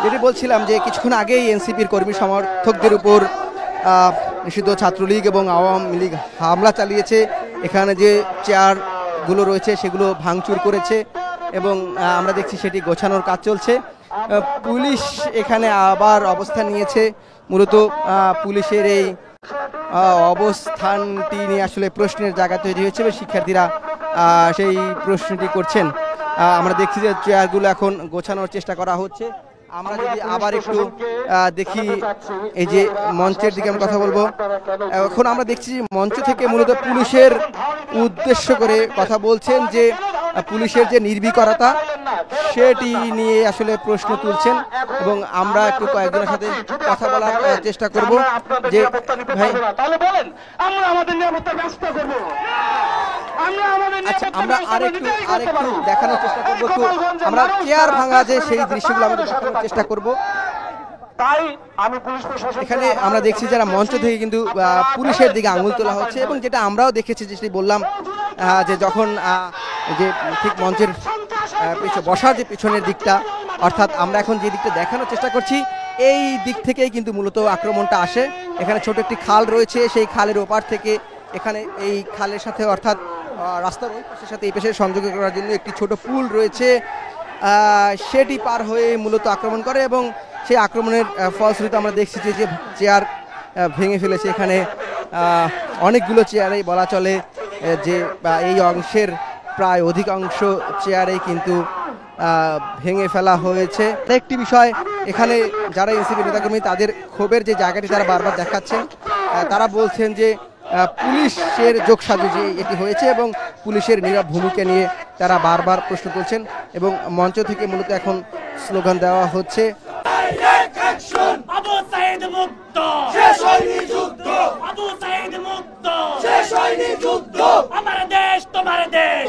যেটি বলছিলাম যে কিছুক্ষণ আগেই এনসিপির কর্মী সমর্থকদের উপর নিষিদ্ধ ছাত্রলীগ এবং আওয়ামী লীগ হামলা চালিয়েছে। এখানে যে চেয়ারগুলো রয়েছে সেগুলো ভাঙচুর করেছে এবং আমরা দেখছি সেটি গোছানোর কাজ চলছে। পুলিশ এখানে আবার অবস্থান নিয়েছে। মূলত পুলিশের এই অবস্থানটি নিয়ে আসলে প্রশ্নের জায়গা তৈরি হয়েছে এবং শিক্ষার্থীরা সেই প্রশ্নটি করছেন। আমরা দেখছি যে চেয়ারগুলো এখন গোছানোর চেষ্টা করা হচ্ছে। আমরা যদি আবার একটু দেখি এই যে মঞ্চের দিকে আমরা কথা বলবো। এখন আমরা দেখছি মঞ্চ থেকে মূলত পুলিশের উদ্দেশ্য করে কথা বলছেন যে পুলিশের যে নির্ভীকতা সেটি নিয়ে আসলে প্রশ্ন তুলছেন এবং আমরা একটু কয়েকজনের সাথে কথা বলার চেষ্টা করব যে ভাই আচ্ছা আমরা আরেকটু দেখানোর চেষ্টা করবো। আমরা চেয়ার ভাঙা যে সেই দৃশ্যগুলো আমরা দেখানোর চেষ্টা করব। এখানে আমরা দেখছি যারা মঞ্চ থেকে কিন্তু পুলিশের দিকে আঙুল তোলা হচ্ছে এবং যেটা আমরাও দেখেছি যেটি বললাম যে যখন যে ঠিক মঞ্চের বসার যে পিছনের দিকটা অর্থাৎ আমরা এখন যে দিকটা দেখানোর চেষ্টা করছি এই দিক থেকেই কিন্তু মূলত আক্রমণটা আসে। এখানে ছোট একটি খাল রয়েছে, সেই খালের ওপার থেকে এখানে এই খালের সাথে অর্থাৎ রাস্তার ওই পাশের সাথে এই পাশে সংযোগ করার জন্য একটি ছোট পুল রয়েছে, সেটি পার হয়ে মূলত আক্রমণ করে এবং সেই আক্রমণের ফলশ্রুতিতে আমরা দেখছি যে চেয়ার ভেঙে ফেলেছে। এখানে অনেকগুলো চেয়ারেই বলা চলে যে এই অংশের প্রায় অধিকাংশ চেয়ারেই কিন্তু ভেঙে ফেলা হয়েছে। একটি বিষয় এখানে যারা এনসিপি নেতাকর্মী তাদের ক্ষোভের যে জায়গাটি তারা বারবার দেখাচ্ছেন, তারা বলছেন যে পুলিশের যোগসাজশে এটি হয়েছে এবং পুলিশের নীরব ভূমিকা নিয়ে তারা বারবার প্রশ্ন তুলছেন এবং মঞ্চ থেকে মূলত এখন স্লোগান দেওয়া হচ্ছে আবু সাঈদ মুক্ত, শেষ হয়নি যুদ্ধ, আবু সাঈদ মুক্ত, শেষ হয়নি যুদ্ধ, আমার দেশ তোমার দেশ।